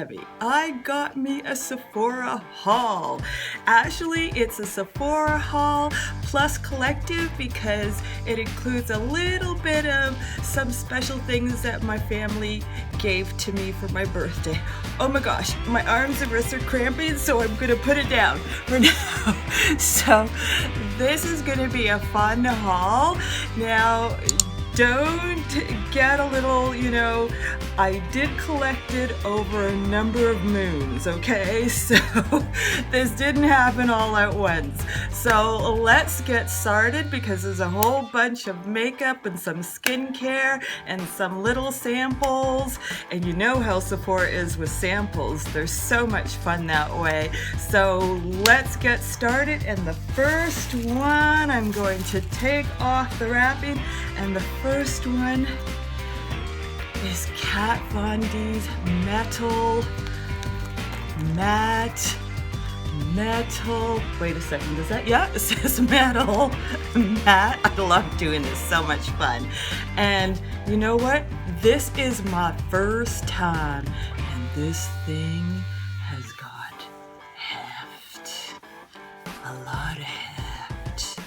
heavy. I got me a Sephora haul. Actually, it's a Sephora haul plus collective because it includes a little bit of some special things that my family gave to me for my birthday. Oh my gosh, my arms and wrists are cramping, so I'm gonna put it down for now. So this is gonna be a fun haul. Now, don't get a little, I did collect it over a number of moons, okay? So this didn't happen all at once. So let's get started because there's a whole bunch of makeup and some skincare and some little samples. And you know how Sephora is with samples. They're so much fun that way. So let's get started. And the first one, I'm going to take off the wrapping, and the first one is Kat Von D's matte metal. Wait a second, does that? Yeah, it says metal matte. I love doing this, so much fun. And you know what? This is my first time, and this thing has got heft. A lot of heft.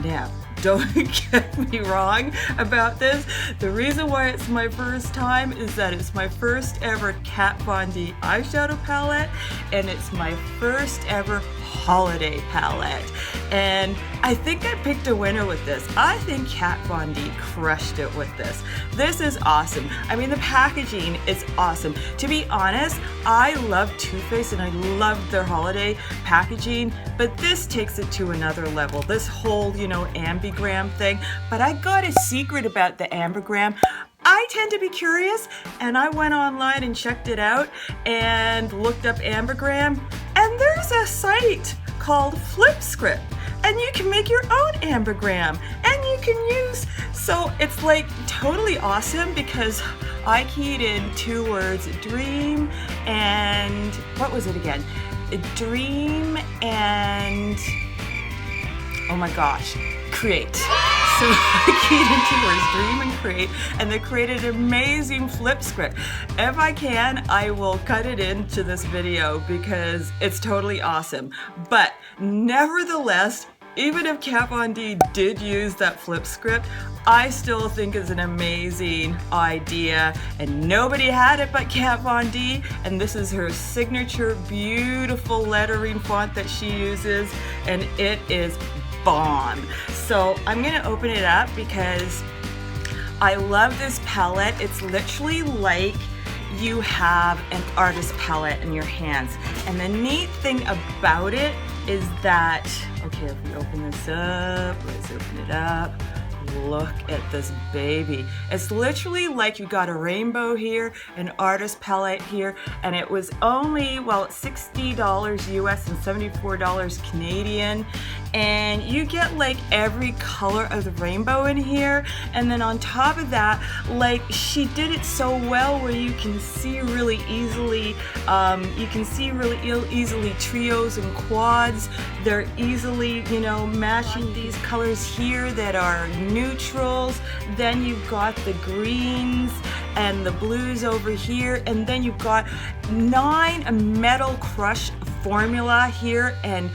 Now, don't get me wrong about this. The reason why it's my first time is that it's my first ever Kat Von D eyeshadow palette, and it's my first ever holiday palette. And I think I picked a winner with this. I think Kat Von D crushed it with this. This is awesome. I mean, the packaging is awesome. To be honest, I love Too Faced and I love their holiday packaging, but this takes it to another level. This whole, ambigram thing. But I got a secret about the ambigram. I tend to be curious, and I went online and checked it out and looked up ambigram, and there's a site called FlipScript, and you can make your own ambigram, and you can use, so it's like totally awesome because I keyed in 2 words, dream and, what was it again? Dream and, oh my gosh, create. So I keyed in 2 words, dream and create, and they created an amazing flip script. If I can, I will cut it into this video because it's totally awesome. But nevertheless, even if Kat Von D did use that flip script, I still think it's an amazing idea, and nobody had it but Kat Von D, and this is her signature beautiful lettering font that she uses, and it is bomb. So I'm gonna open it up because I love this palette. It's literally like you have an artist palette in your hands. And the neat thing about it is that, okay, if we open this up, let's open it up. Look at this baby. It's literally like you got a rainbow here, an artist palette here, and it was only, well, it's $60 US and $74 Canadian, and you get like every color of the rainbow in here. And then on top of that, like, she did it so well where you can see really easily, easily trios and quads. They're easily, matching these colors here that are neutrals. Then you've got the greens and the blues over here, and then you've got 9 metal crush formula here and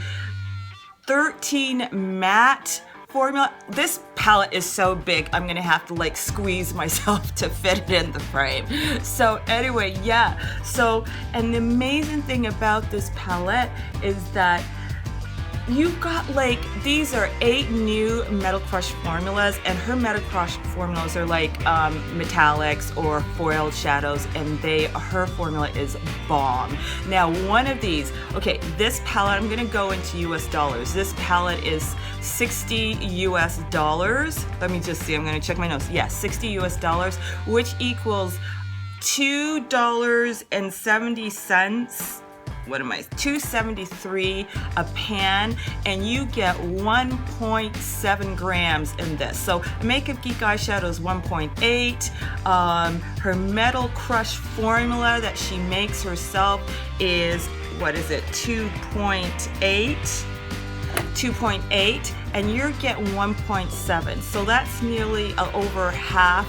13 matte formula. This palette is so big, I'm gonna have to like squeeze myself to fit it in the frame. So anyway, yeah. So, and the amazing thing about this palette is that you've got like, these are 8 new Metal Crush formulas, and her Metal Crush formulas are like metallics or foiled shadows, and her formula is bomb. Now, one of these, okay, this palette, I'm gonna go into US dollars. This palette is $60 US. Let me just see, I'm gonna check my notes. Yeah, $60 US, which equals $2.70. What am I? $2.73 a pan, and you get 1.7 grams in this. So Makeup Geek eyeshadow is 1.8. Her Metal Crush formula that she makes herself is, what is it? 2.8, and you're getting 1.7. So that's nearly over half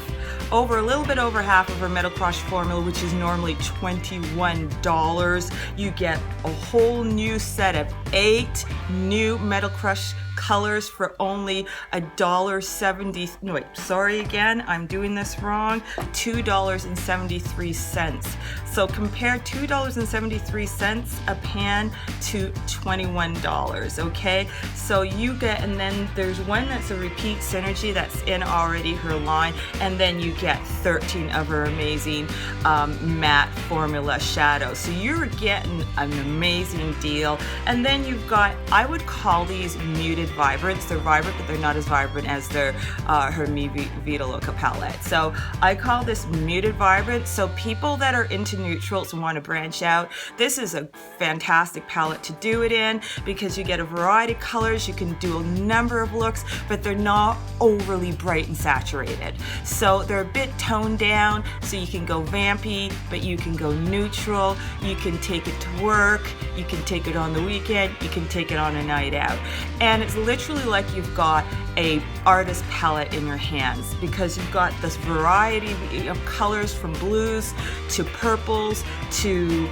over a little bit over half of her Metal Crush formula, which is normally $21. You get a whole new set of 8 new Metal Crush colors for only $1.70. No, wait, sorry again, I'm doing this wrong. $2.73. So compare $2.73 a pan to $21, okay? So you get, and then there's one that's a repeat synergy that's in already her line, and then you get 13 of her amazing matte formula shadows. So you're getting an amazing deal. And then you've got, I would call these muted vibrants. They're vibrant, but they're not as vibrant as their her Mi Vita Loca palette. So I call this muted vibrant. So people that are into neutrals and want to branch out, this is a fantastic palette to do it in because you get a variety of colors. You can do a number of looks, but they're not overly bright and saturated. So they're a bit toned down, so you can go vampy, but you can go neutral. You can take it to work. You can take it on the weekend. You can take it on a night out. And it's literally like you've got a artist palette in your hands because you've got this variety of colors from blues to purples to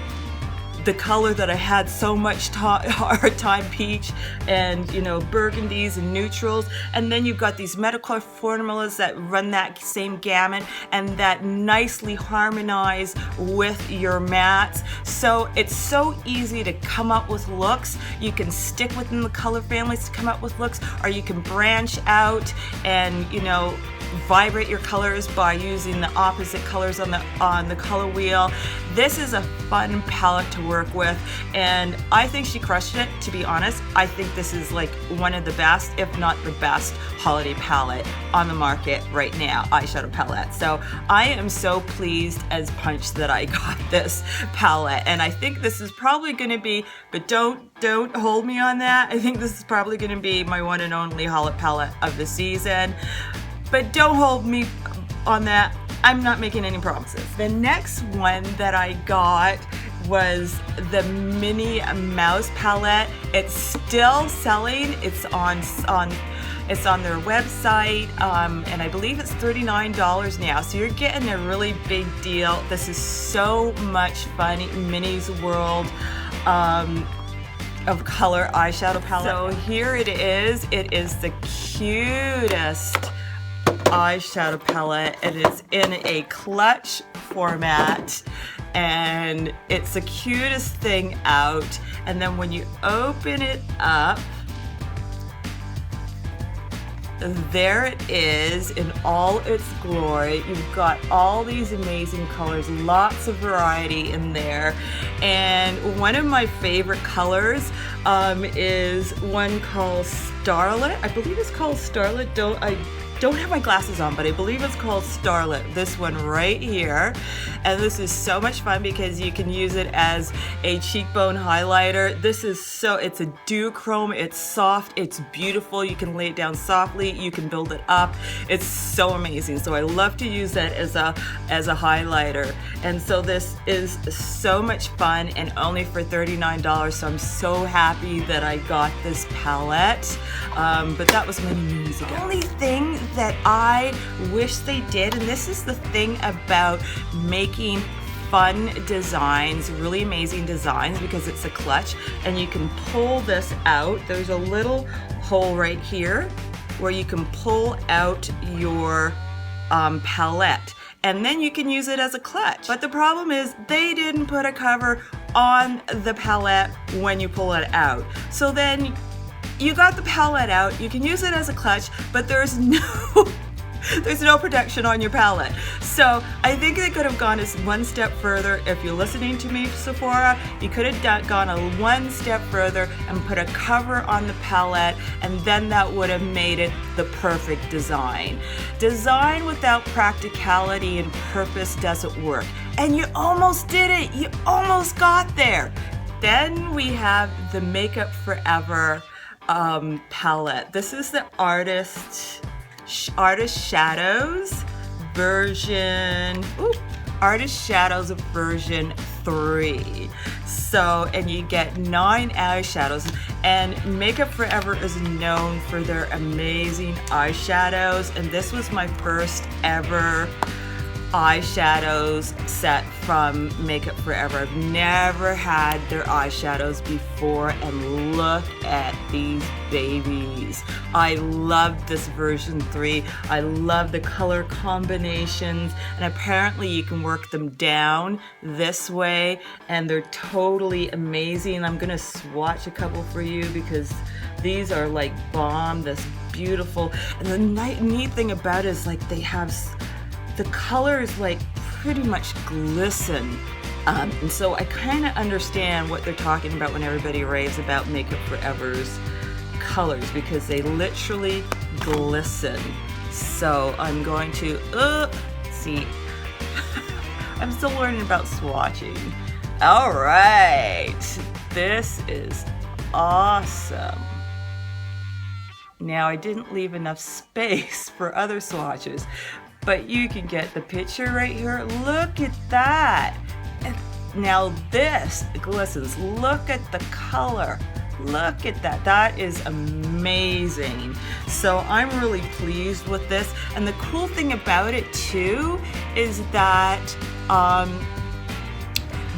the color that I had so much hard time, peach, and you know, burgundies and neutrals. And then you've got these Metal Crush formulas that run that same gamut and that nicely harmonize with your mattes. So it's so easy to come up with looks. You can stick within the color families to come up with looks, or you can branch out and, you know, vibrate your colors by using the opposite colors on the color wheel. This is a fun palette to work with, and I think she crushed it, to be honest. I think this is like one of the best, if not the best, holiday palette on the market right now, eyeshadow palette. So I am so pleased as punch that I got this palette, and I think this is probably going to be, but don't hold me on that, I think this is probably going to be my one and only holiday palette of the season. But don't hold me on that. I'm not making any promises. The next one that I got was the Minnie Mouse palette. It's still selling. It's on their website, and I believe it's $39 now. So you're getting a really big deal. This is so much fun. Minnie's World of color eyeshadow palette. So here it is. It is the cutest eyeshadow palette. It is in a clutch format and it's the cutest thing out. And then when you open it up, there it is in all its glory. You've got all these amazing colors, lots of variety in there. And one of my favorite colors is one called Starlit. I believe it's called Starlit. I don't have my glasses on, but I believe it's called Starlit, this one right here. And this is so much fun because you can use it as a cheekbone highlighter. This is it's a duochrome, it's soft, it's beautiful. You can lay it down softly, you can build it up. It's so amazing. So I love to use that as a highlighter. And so this is so much fun and only for $39. So I'm so happy that I got this palette. But that was many moons ago. The only thing that I wish they did, and this is the thing about making fun designs, really amazing designs, because it's a clutch and you can pull this out. There's a little hole right here where you can pull out your palette, and then you can use it as a clutch. But the problem is they didn't put a cover on the palette when you pull it out. So then you got the palette out, you can use it as a clutch, but there's no protection on your palette. So I think they could have gone one step further. If you're listening to me, Sephora, you could have gone one step further and put a cover on the palette, and then that would have made it the perfect design. Design without practicality and purpose doesn't work. And you almost did it. You almost got there. Then we have the Makeup Forever palette. This is the Artist Shadows version, Artist Shadows version 3. So, and you get 9 eyeshadows, and Makeup Forever is known for their amazing eyeshadows, and this was my first ever eyeshadows set from Makeup Forever. I've never had their eyeshadows before, and look at these babies. I love this version 3. I love the color combinations, and apparently you can work them down this way, and they're totally amazing. I'm gonna swatch a couple for you because these are like bomb. This beautiful, and the neat thing about it is like they have the colors like pretty much glisten. And so I kind of understand what they're talking about when everybody raves about Makeup Forever's colors, because they literally glisten. So I'm going to, see, I'm still learning about swatching. All right, this is awesome. Now I didn't leave enough space for other swatches, but you can get the picture right here. Look at that. Now this glistens. Look at the color. Look at that. That is amazing. So I'm really pleased with this. And the cool thing about it too is that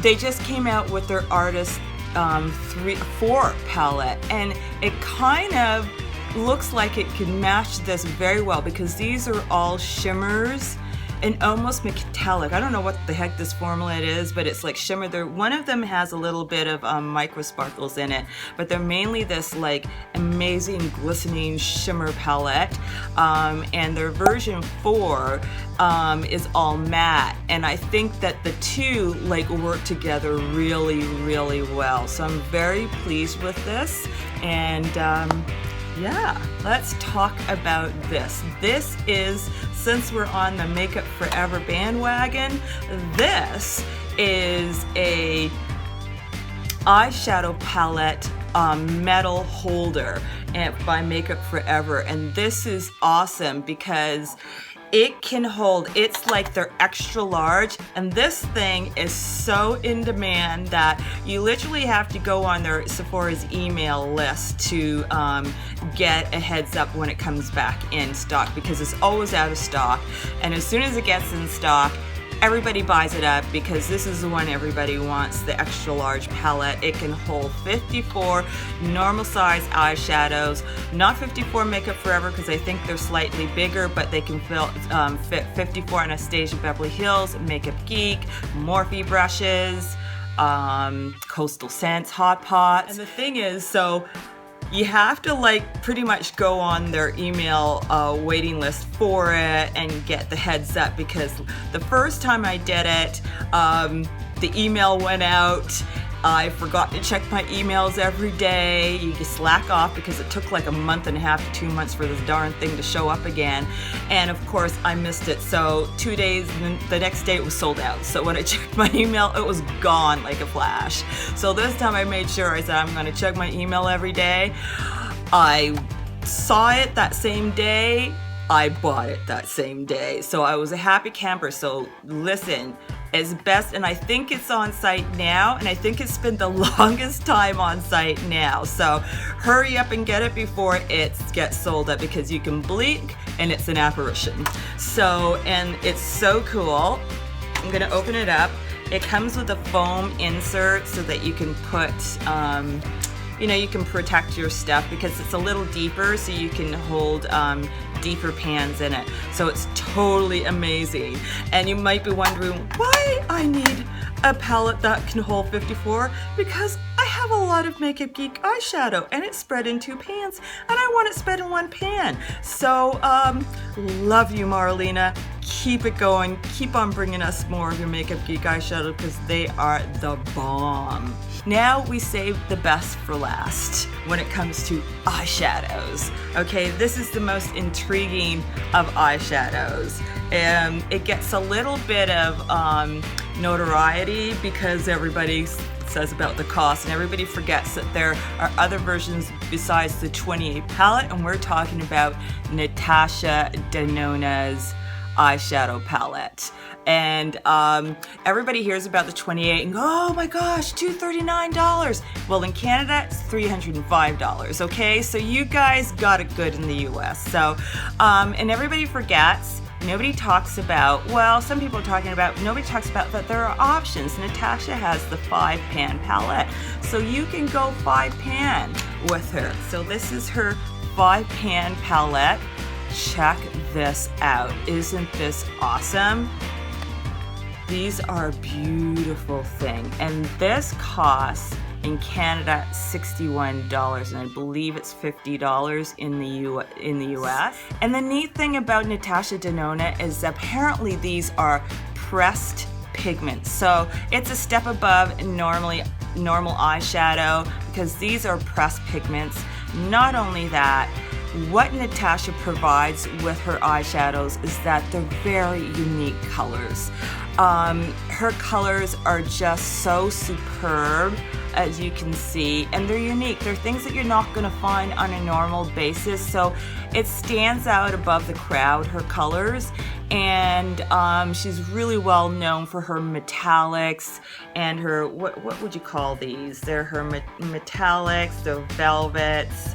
they just came out with their Artist 4 palette, and it kind of looks like it can match this very well, because these are all shimmers and almost metallic. I don't know what the heck this formula is, but it's like shimmer. One of them has a little bit of micro sparkles in it, but they're mainly this like amazing glistening shimmer palette. And their version 4 is all matte, and I think that the two like work together really, really well. So I'm very pleased with this, and yeah, let's talk about this. This is, since we're on the Makeup Forever bandwagon, this is a eyeshadow palette metal holder by Makeup Forever, and this is awesome because it can hold, it's like they're extra large, and this thing is so in demand that you literally have to go on their Sephora's email list to get a heads up when it comes back in stock, because it's always out of stock. And as soon as it gets in stock, everybody buys it up, because this is the one everybody wants, the extra large palette. It can hold 54 normal size eyeshadows, not 54 Makeup Forever because I think they're slightly bigger, but they can fit 54 Anastasia Beverly Hills, Makeup Geek, Morphe brushes, Coastal Scents, Hot Pots. And the thing is, so you have to like pretty much go on their email waiting list for it and get the heads up, because the first time I did it, the email went out. I forgot to check my emails every day. You just slack off, because it took like a month and a half to 2 months for this darn thing to show up again. And of course I missed it. So 2 days, and then the next day it was sold out. So when I checked my email, it was gone like a flash. So this time I made sure, I said, I'm gonna check my email every day. I saw it that same day. I bought it that same day. So I was a happy camper. So listen, it's best, and I think it's on site now, and I think it's been the longest time on site now. So hurry up and get it before it gets sold out, because you can blink and it's an apparition. So, and it's so cool. I'm gonna open it up. It comes with a foam insert so that you can put, you know, you can protect your stuff, because it's a little deeper, so you can hold deeper pans in it. So it's totally amazing. And you might be wondering why I need a palette that can hold 54, because I have a lot of Makeup Geek eyeshadow, and it's spread in 2 pans, and I want it spread in 1 pan. So love you, Marlena. Keep it going. Keep on bringing us more of your Makeup Geek eyeshadow, because they are the bomb. Now we save the best for last when it comes to eyeshadows. Okay, this is the most intriguing of eyeshadows. It gets a little bit of notoriety because everybody says about the cost, and everybody forgets that there are other versions besides the 28 palette, and we're talking about Natasha Denona's eyeshadow palette. And everybody hears about the 28 and go, oh my gosh, $239. Well, in Canada, it's $305, okay? So you guys got it good in the US. So, and everybody forgets nobody talks about, well, some people are talking about, nobody talks about that there are options. Natasha has the 5-pan palette, so you can go 5-pan with her. So this is her 5-pan palette. Check this out. Isn't this awesome? These are a beautiful thing, and this costs in Canada $61, and I believe it's $50 in the US. And the neat thing about Natasha Denona is apparently these are pressed pigments, so it's a step above normal eyeshadow because these are pressed pigments. Not only that, what Natasha provides with her eyeshadows is that they're very unique colors. Her colors are just so superb, as you can see, and they're unique. They're things that you're not going to find on a normal basis, so it stands out above the crowd, her colors. And she's really well known for her metallics and her, what would you call these? They're her metallics, the velvets,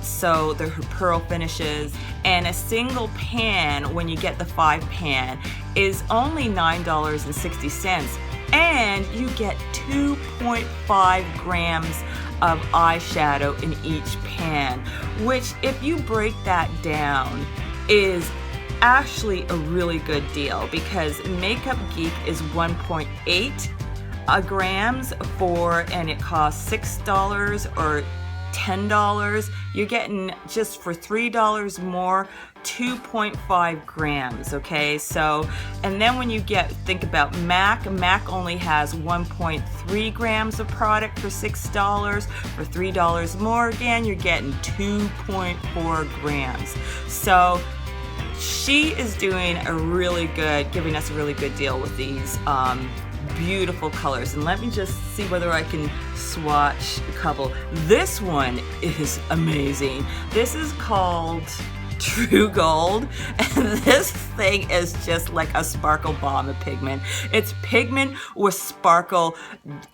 so they're her pearl finishes. And a single pan, when you get the 5-pan, is only $9.60, and you get 2.5 grams of eyeshadow in each pan, which, if you break that down, is actually a really good deal, because Makeup Geek is 1.8 grams for, and it costs $6 or $10. You're getting, just for $3 more, 2.5 grams, okay? So, and then when you think about MAC only has 1.3 grams of product for $6. For $3 more, again, you're getting 2.4 grams. So she is doing giving us a really good deal with these beautiful colors. And let me just see whether I can swatch a couple. This one is amazing. This is called True Gold, and this thing is just like a sparkle bomb of pigment. It's pigment with sparkle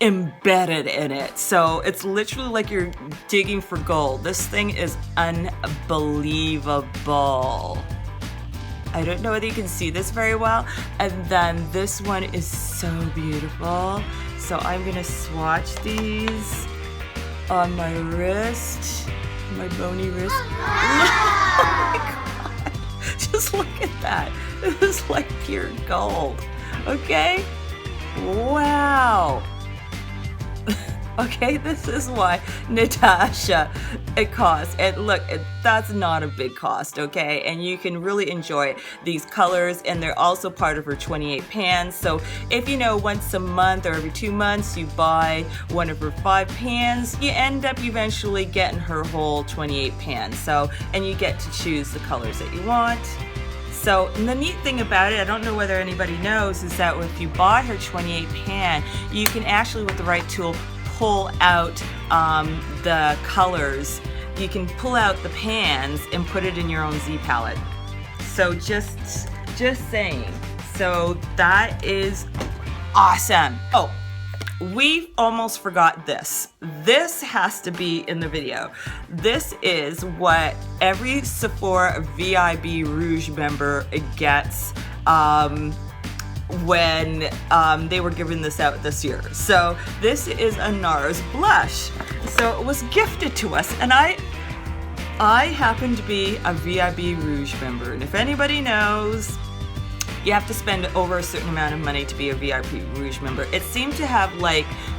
embedded in it, so it's literally like you're digging for gold. This thing is unbelievable. I don't know whether you can see this very well. And then this one is so beautiful. So I'm gonna swatch these on my wrist, my bony wrist. Oh my God. Just look at that. It is like pure gold. Okay? Wow. Okay, this is why Natasha, it costs. And look, that's not a big cost, okay? And you can really enjoy these colors, and they're also part of her 28 pans. So if once a month or every 2 months you buy one of her 5 pans, you end up eventually getting her whole 28 pans. So, and you get to choose the colors that you want. So, and the neat thing about it, I don't know whether anybody knows, is that if you buy her 28 pan, you can actually, with the right tool, pull out the colors. You can pull out the pans and put it in your own Z palette. So just saying. So that is awesome. Oh, we almost forgot this. This has to be in the video. This is what every Sephora VIB Rouge member gets when they were giving this out this year. So this is a NARS blush. So it was gifted to us, and I happen to be a VIB Rouge member, and if anybody knows, you have to spend over a certain amount of money to be a VIB Rouge member. It seemed to have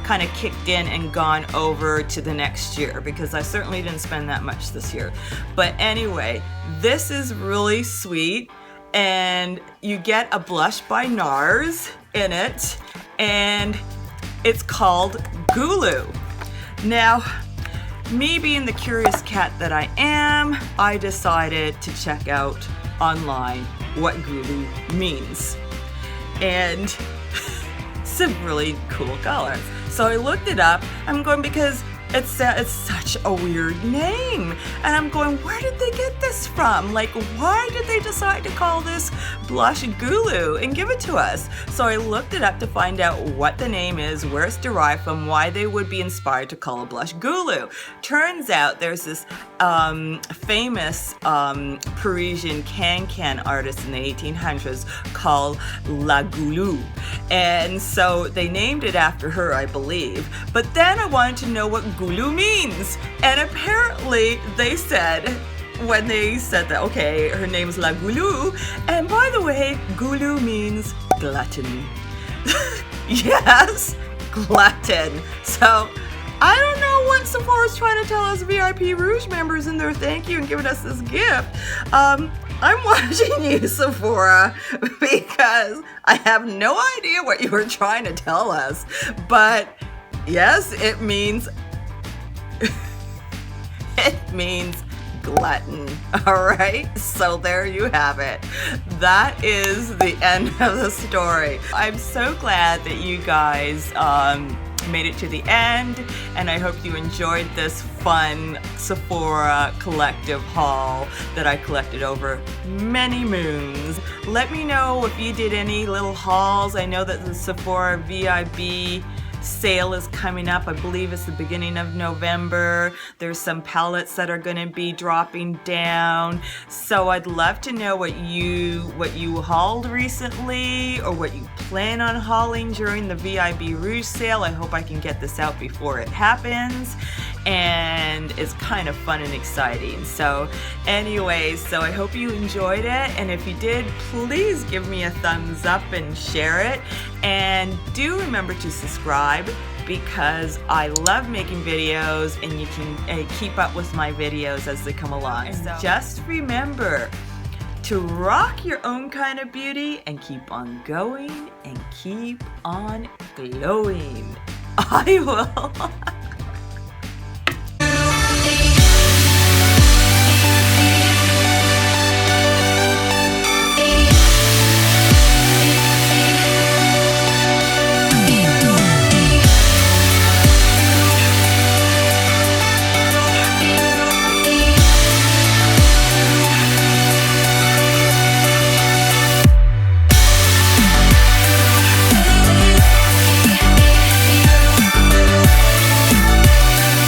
kind of kicked in and gone over to the next year, because I certainly didn't spend that much this year. But anyway, this is really sweet. And you get a blush by NARS in it, and it's called Gulu. Now, me being the curious cat that I am, I decided to check out online what Gulu means. And some really cool colors. So I looked it up. I'm going, because it's such a weird name, and I'm going, where did they get this from? Why did they decide to call this blush Gulu and give it to us? So I looked it up to find out what the name is, where it's derived from, why they would be inspired to call a blush Gulu. Turns out there's this famous Parisian can-can artist in the 1800s called La Goulou. And so they named it after her, I believe. But then I wanted to know what goulou means. And apparently they said, when they said that, okay, her name's La Goulou. And by the way, goulou means glutton. Yes, glutton. So I don't know what Sephora's trying to tell us VIP Rouge members in their thank you and giving us this gift. I'm watching you, Sephora, because I have no idea what you were trying to tell us. But yes, it means it means glutton. All right, so there you have it. That is the end of the story. I'm so glad that you guys made it to the end, and I hope you enjoyed this fun Sephora collective haul that I collected over many moons. Let me know if you did any little hauls. I know that the Sephora VIB sale is coming up. I believe it's the beginning of November. There's some palettes that are going to be dropping down. So I'd love to know what you hauled recently, or what you plan on hauling during the VIB Rouge sale. I hope I can get this out before it happens. And it's kind of fun and exciting. So anyways, so I hope you enjoyed it. And if you did, please give me a thumbs up and share it. And do remember to subscribe, because I love making videos and you can keep up with my videos as they come along. So just remember to rock your own kind of beauty and keep on going and keep on glowing. I will